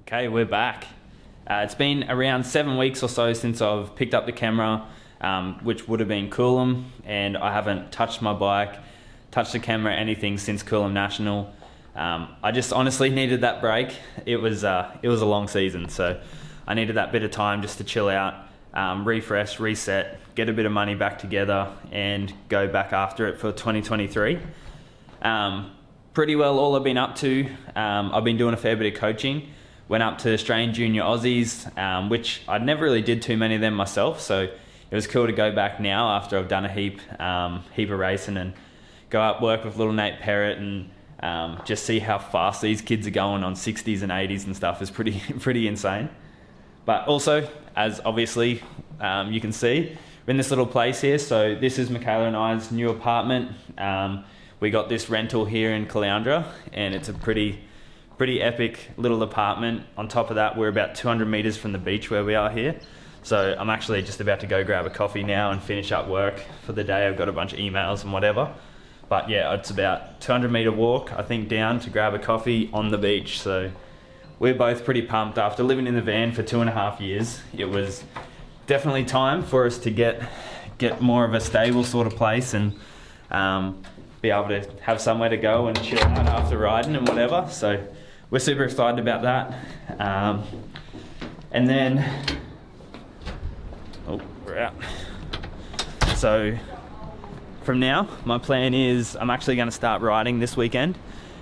Okay, we're back. It's been around 7 weeks or so since I've picked up the camera, which would have been Coolum, and I haven't touched my bike, touched the camera, anything since Coolum National. I just honestly needed that break. It was a long season, so I needed that bit of time just to chill out, refresh, reset, get a bit of money back together, and go back after it for 2023. Pretty well all I've been up to. I've been doing a fair bit of coaching. Went up to Australian Junior Aussies, which I never really did too many of them myself, so it was cool to go back now after I've done a heap of racing and go up, work with little Nate Perrott, and just see how fast these kids are going on 60s and 80s and stuff is pretty insane. But also, as obviously you can see, we're in this little place here. So this is Michaela and I's new apartment. We got this rental here in Caloundra, and it's a pretty epic little apartment. On top of that, we're about 200 meters from the beach where we are here. So I'm actually just about to go grab a coffee now and finish up work for the day. I've got a bunch of emails and whatever. But yeah, it's about 200 meter walk, I think, down to grab a coffee on the beach. So we're both pretty pumped. After living in the van for 2.5 years, it was definitely time for us to get more of a stable sort of place and be able to have somewhere to go and chill out after riding and whatever. So we're super excited about that. And then, we're out. So from now, my plan is I'm actually going to start riding this weekend.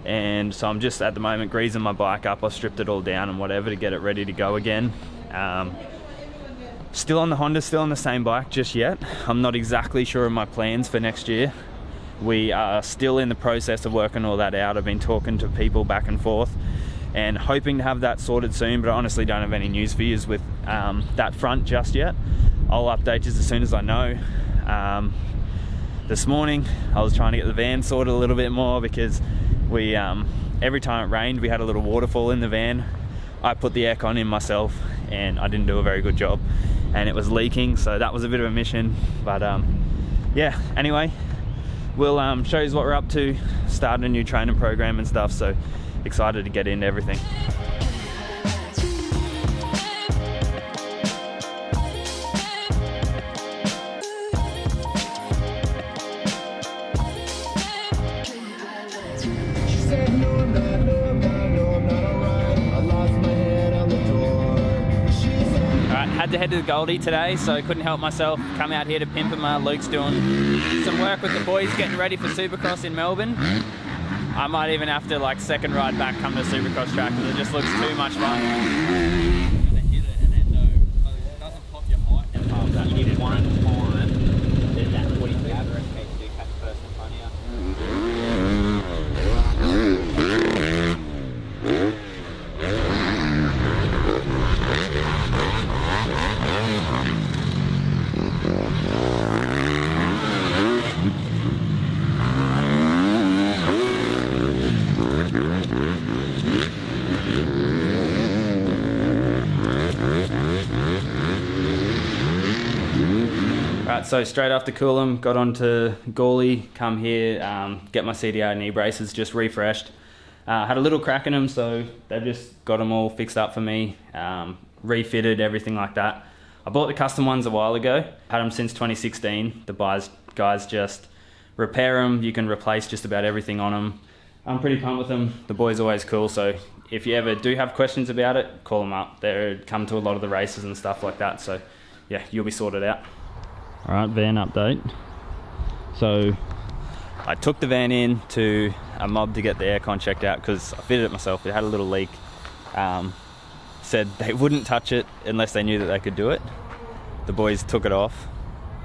And so I'm just at the moment greasing my bike up. I've stripped it all down and whatever to get it ready to go again. Still on the Honda, still on the same bike just yet. I'm not exactly sure of my plans for next year. We are still in the process of working all that out. I've been talking to people back and forth and hoping to have that sorted soon, but I honestly don't have any news for you with that front just yet. I'll update you as soon as I know. This morning I was trying to get the van sorted a little bit more because we every time it rained we had a little waterfall in the van. I put the aircon in myself and I didn't do a very good job and it was leaking, so that was a bit of a mission. But yeah, anyway, we'll show you what we're up to, starting a new training program and stuff, so excited to get into everything. Had to head to the Goldie today, so I couldn't help myself. Come out here to Pimpama. Luke's doing some work with the boys, getting ready for Supercross in Melbourne. I might even have to, second ride back, come to Supercross Track because it just looks too much fun. You need one time, then that 40 feet. I reckon you do catch the person in front of you. Right, so straight after Coolum, got onto Gawley, come here, get my CDR knee braces just refreshed. Had a little crack in them, so they've just got them all fixed up for me, refitted, everything like that. I bought the custom ones a while ago, had them since 2016. The guys just repair them, you can replace just about everything on them. I'm pretty pumped with them. The boys are always cool, so if you ever do have questions about it, call them up. They come to a lot of the races and stuff like that, so yeah, you'll be sorted out. Alright, van update. So I took the van in to a mob to get the aircon checked out because I fitted it myself. It had a little leak. Said they wouldn't touch it unless they knew that they could do it. The boys took it off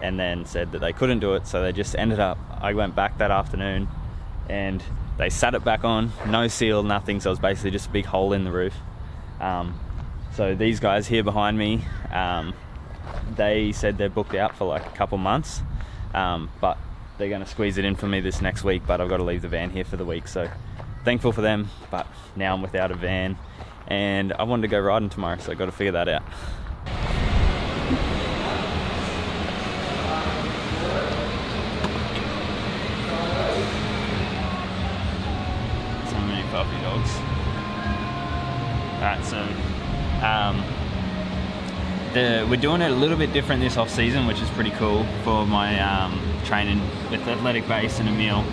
and then said that they couldn't do it, so they just ended up, I went back that afternoon and they sat it back on, no seal, nothing, so it was basically just a big hole in the roof. So these guys here behind me, they said they're booked out for a couple months, but they're going to squeeze it in for me this next week, but I've got to leave the van here for the week, so thankful for them. But now I'm without a van and I wanted to go riding tomorrow, so I've got to figure that out. So many puppy dogs. Alright, so we're doing it a little bit different this off season, which is pretty cool for my training with athletic base and a meal.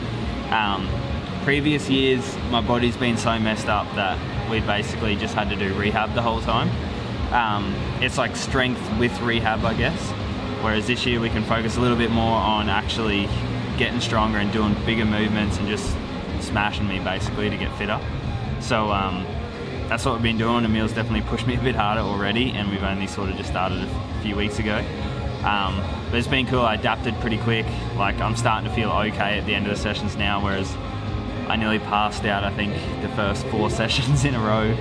Previous years, my body's been so messed up that we basically just had to do rehab the whole time. It's like strength with rehab, I guess. Whereas this year we can focus a little bit more on actually getting stronger and doing bigger movements and just smashing me basically to get fitter. So that's what we've been doing. Emil's definitely pushed me a bit harder already, and we've only sort of just started a few weeks ago. But it's been cool. I adapted pretty quick. Like, I'm starting to feel okay at the end of the sessions now, whereas I nearly passed out, I think, the first 4 sessions in a row.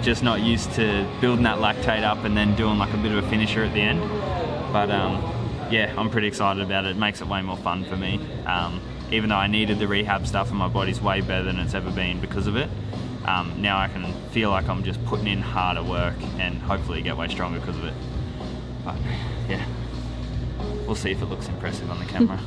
Just not used to building that lactate up and then doing like a bit of a finisher at the end. But yeah, I'm pretty excited about it. It makes it way more fun for me. Even though I needed the rehab stuff and my body's way better than it's ever been because of it, now I can feel like I'm just putting in harder work and hopefully get way stronger because of it. But yeah, we'll see if it looks impressive on the camera.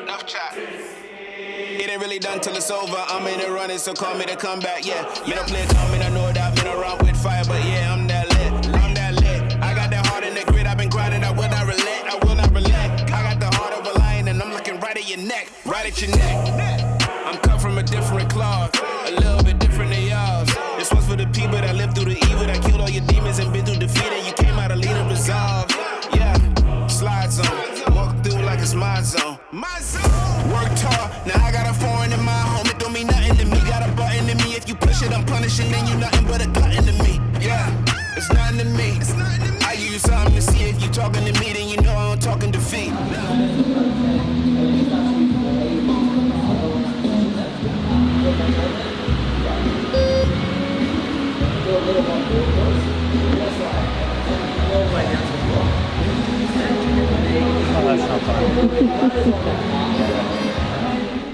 Enough chat. It ain't really done till it's over. I'm in it running, so call me the comeback. Yeah, me no play dumb, me no know that, me no run with fire, but yeah, I'm that lit. I'm that lit. I got that heart in the grid. I've been grinding. I will not relent. I will not relent. I got the heart of a lion, and I'm looking right at your neck, right at your neck. I'm cut from a different cloth, a little bit different than y'all's. This one's for the people that lived through the evil, that killed all your demons and been through defeat, and you came out a leader resolved. Yeah, slide zone, walk through like it's my zone. My zone. Worked hard, now I got a foreign in my home. It don't mean nothing to me. Got a button to me. If you push it, I'm punishing, then you nothing but a glutton to me. Yeah, it's nothing to me. I give you something to see. If you talking to me, then you know I'm talking defeat.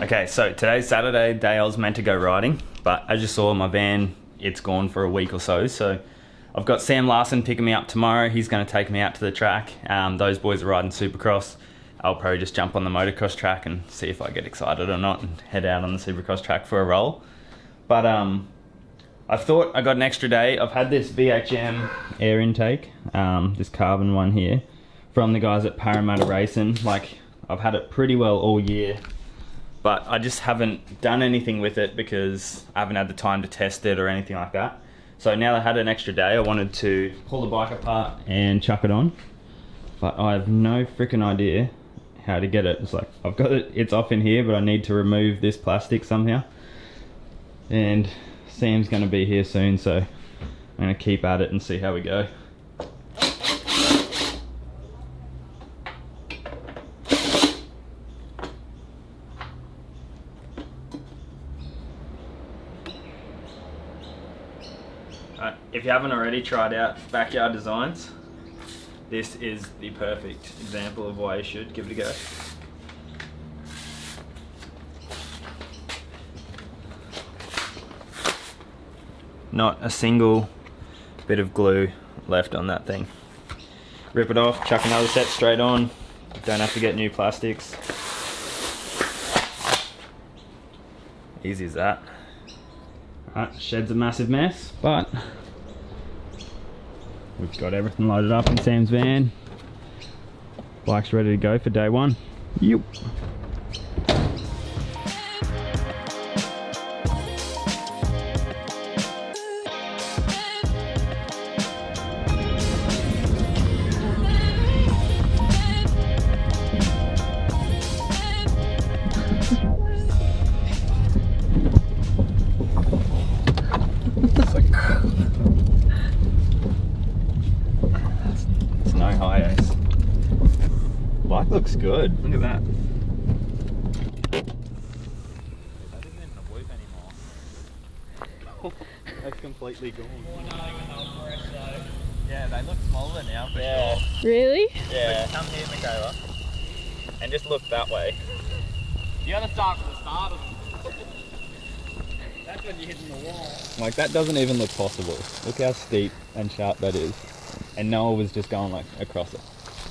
Okay, so today's Saturday, day I was meant to go riding, but as you saw, my van, it's gone for a week or so. So I've got Sam Larson picking me up tomorrow. He's going to take me out to the track. Those boys are riding Supercross. I'll probably just jump on the motocross track and see if I get excited or not and head out on the Supercross track for a roll. But I thought I got an extra day. I've had this VHM air intake, this carbon one here, from the guys at Parramatta Racing. Like, I've had it pretty well all year, but I just haven't done anything with it because I haven't had the time to test it or anything like that. So now that I had an extra day, I wanted to pull the bike apart and chuck it on, but I have no freaking idea how to get it. It's like, I've got it, it's off in here, but I need to remove this plastic somehow. And Sam's gonna be here soon, so I'm gonna keep at it and see how we go. If you haven't already tried out Backyard Designs, this is the perfect example of why you should give it a go. Not a single bit of glue left on that thing. Rip it off, chuck another set straight on. Don't have to get new plastics. Easy as that. Alright, shed's a massive mess, but we've got everything loaded up in Sam's van. Bike's ready to go for day one. Yep. It's no high ace. Bike looks good. Look at that. That isn't even a whoop anymore. That's completely gone. Yeah, they look smaller now for sure. Really? Yeah. Come here, Michaela, and just look that way. You gotta start from the start of them. That's when you're hitting the wall. Like, that doesn't even look possible. Look how steep and sharp that is. And Noah was just going like across it.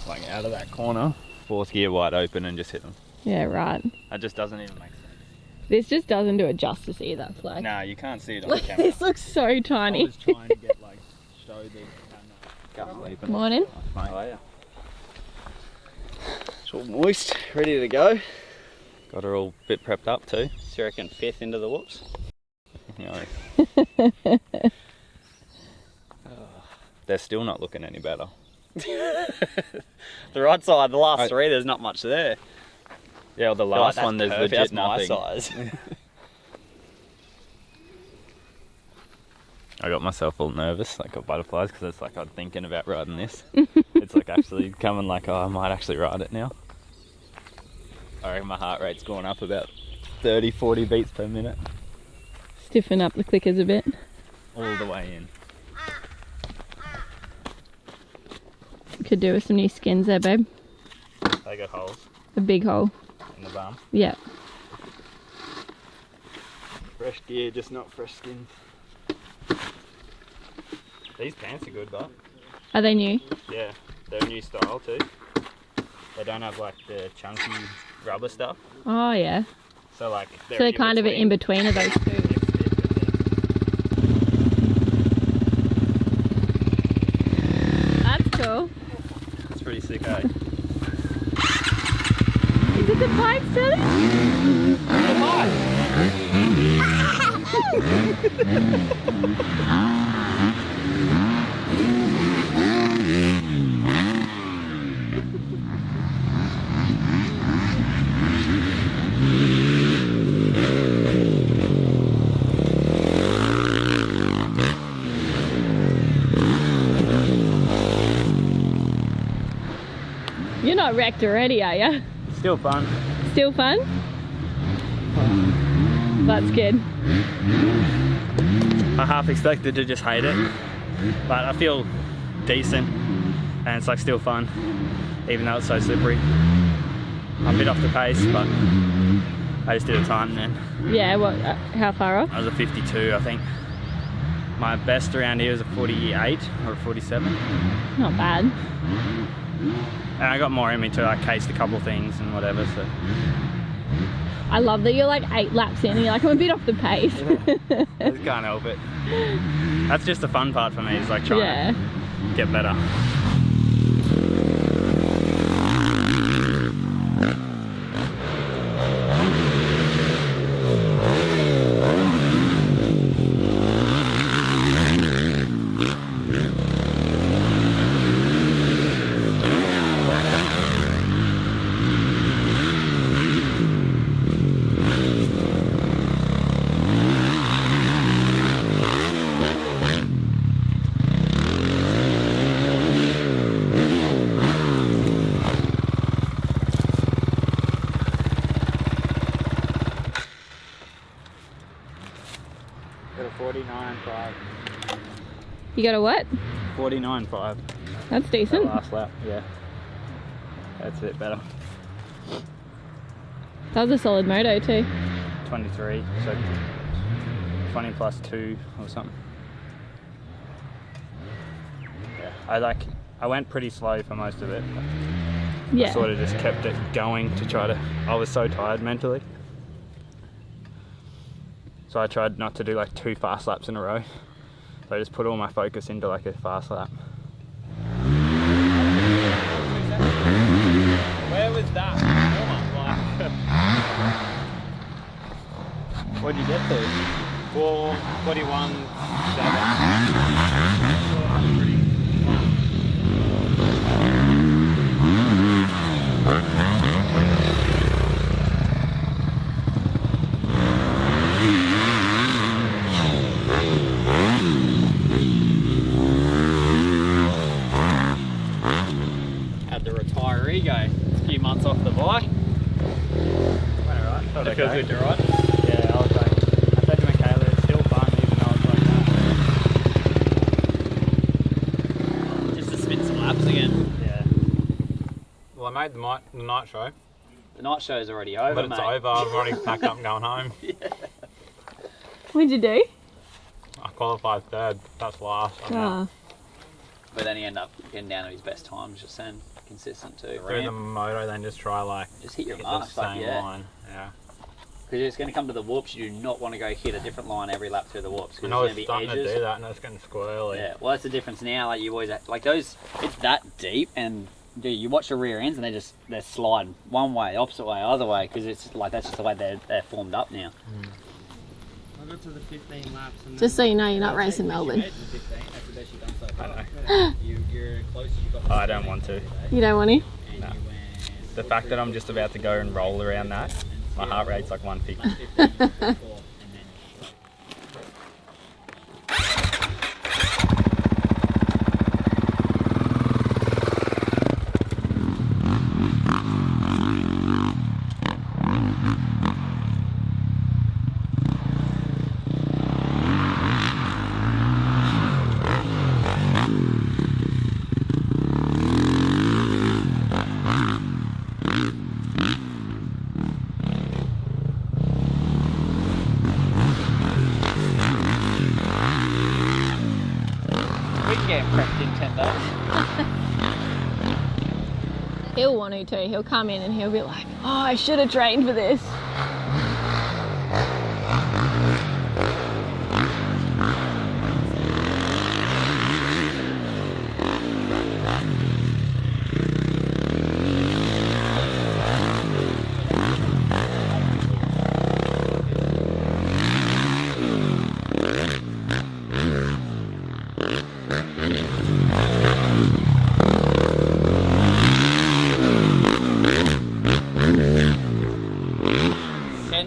Like out of that corner, fourth gear wide open and just hit them. Yeah, right. That just doesn't even make sense. This just doesn't do it justice either. Like, Nah, you can't see it on the camera. this looks so I tiny. was trying to get like show the camera. Morning. How are you? It's all moist, ready to go. Got her all bit prepped up too. So you reckon 5th into the whoops? They're still not looking any better. The right side, the last 3, there's not much there. Yeah, well, the last one there's perfect. legit That's nothing. my size. I got myself all nervous, like got butterflies, because it's like I'm thinking about riding this. It's like actually coming like, oh, I might actually ride it now. I reckon my heart rate's going up about 30, 40 beats per minute. Stiffen up the clickers a bit. All the way in. Could do with some new skins there, babe. They got holes A big hole. in the bum. Yeah. Fresh gear, just not fresh skins. These pants are good, but Are they new? yeah, they're a new style too. They don't have like the chunky rubber stuff, Oh, yeah. so like So they're kind of an in-between of those two. That's cool. It's pretty sick, eh? Is it the pipe still? You're not wrecked already, are you? Still fun. Still fun? That's good. I half expected to just hate it, but I feel decent, and it's like still fun, even though it's so slippery. I'm a bit off the pace, but I just did a time then. Yeah, what? How far off? I was a 52, I think. My best around here was a 48 or a 47. Not bad. And I got more in me too, I cased a couple things and whatever, so. I love that you're like 8 laps in and you're like, I'm a bit off the pace. I just can't help it. That's just the fun part for me, is like trying to get better. Got a 49.5. You got a what? 49.5. That's decent. Last lap, yeah. That's a bit better. That was a solid moto too. 23, so 20 plus 2 or something. Yeah, I went pretty slow for most of it. Yeah. I sort of just kept it going to try to, I was so tired mentally. So I tried not to do like 2 fast laps in a row. So I just put all my focus into like a fast lap. Where was that? What'd you get to? 41.7. Had the retiree go. A few months off the bike. Went alright. It feels good to ride. Yeah, I was like, I said to Michaela, it's still fun even though it's like that. Just to spin some laps again. Yeah. Well, I made the night show, The night show's already over, but it's mate. over. I've already packed up and going home. What'd you do? I qualified 3rd. That's last. Ah. But then he ended up getting down to his best times just then. consistent too. Do the Ramp, moto, then just try like just hit your hit mark, the same yeah. line. Yeah. Because it's going to come to the whoops, you do not want to go hit a different line every lap through the whoops. I Because know there's it's going to starting be to edges. do that, and it's getting squirrely. Yeah, well, that's the difference now. Like you always like those. It's that deep, and dude, you watch the rear ends, and they're sliding one way, opposite way, other way, because it's like that's just the way they're formed up now. I got to the 15 laps. And Just so you know, you're not racing Melbourne. I don't want to. You don't want to? No. The fact that I'm just about to go and roll around that, my heart rate's like 150. 10 days. He'll want to too. He'll come in and he'll be like, oh, I should have trained for this.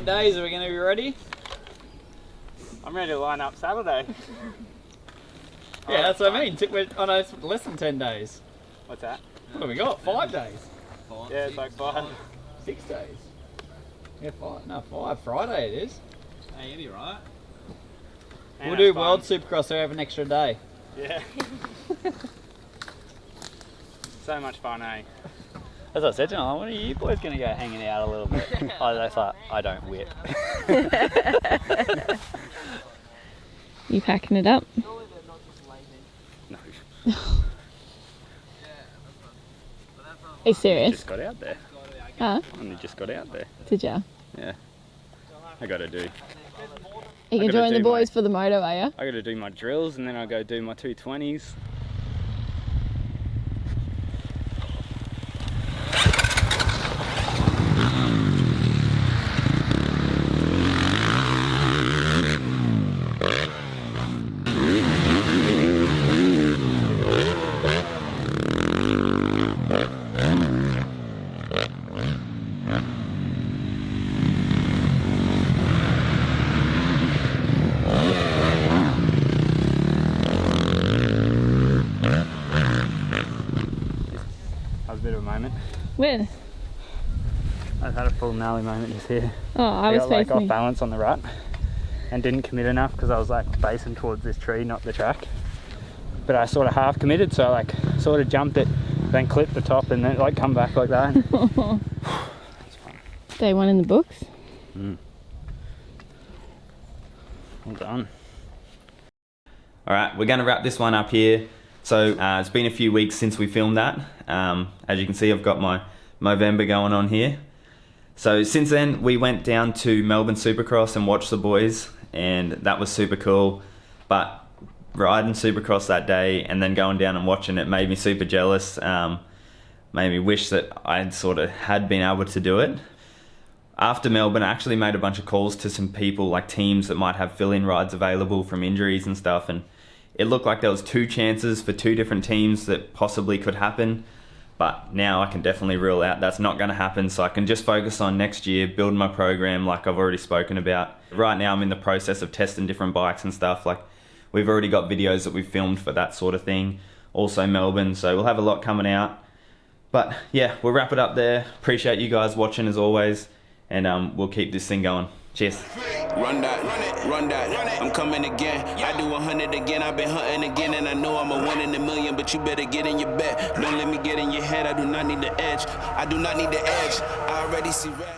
Days, are we going to be ready? I'm ready to line up Saturday. Yeah, that's what I mean. I know it's less than 10 days. What's that? What have we got? 5 days? Yeah, it's like 5. 6 days? Yeah, 5. No, 5. Friday it is. Hey, you'll be right. And We'll do it's World fun. Supercross, so we have an extra day. Yeah. So much fun, eh? As I said to him, when are you boys going to go hanging out a little bit? I was like, I don't whip. You packing it up? No. Are you serious? Just got out there. Huh? Only just got out there. Did ya? Yeah. I got to do. You I can gotta join the do boys my- for the moto, are ya? I got to do my drills, and then I go do my 220s. That was a bit of a moment. When? I've had a full gnarly moment just here. Oh, I was got like facing off me. balance on the rut and didn't commit enough because I was like facing towards this tree, not the track. But I sort of half committed, so I like sort of jumped it, then clipped the top and then like come back like that. It's fun. Day one in the books. Well done. All right, we're going to wrap this one up here. So it's been a few weeks since we filmed that. As you can see, I've got my Movember going on here. So since then, we went down to Melbourne Supercross and watched the boys, and that was super cool. But riding Supercross that day and then going down and watching it made me super jealous. Made me wish that I sort of had been able to do it. After Melbourne, I actually made a bunch of calls to some people, like teams that might have fill-in rides available from injuries and stuff, and it looked like there was 2 chances for 2 different teams that possibly could happen. But now I can definitely rule out that's not going to happen, so I can just focus on next year, build my program like I've already spoken about. Right now I'm in the process of testing different bikes and stuff. Like we've already got videos that we've filmed for that sort of thing. Also Melbourne, so we'll have a lot coming out. But yeah, we'll wrap it up there. Appreciate you guys watching as always, and we'll keep this thing going. Cheers. Run that, run that, I'm coming again. I do 100 again, I've been hunting again, and I know I'm a 1 in a million, but you better get in your bed. Don't let me get in your head, I do not need the edge. I do not need the edge, I already see red.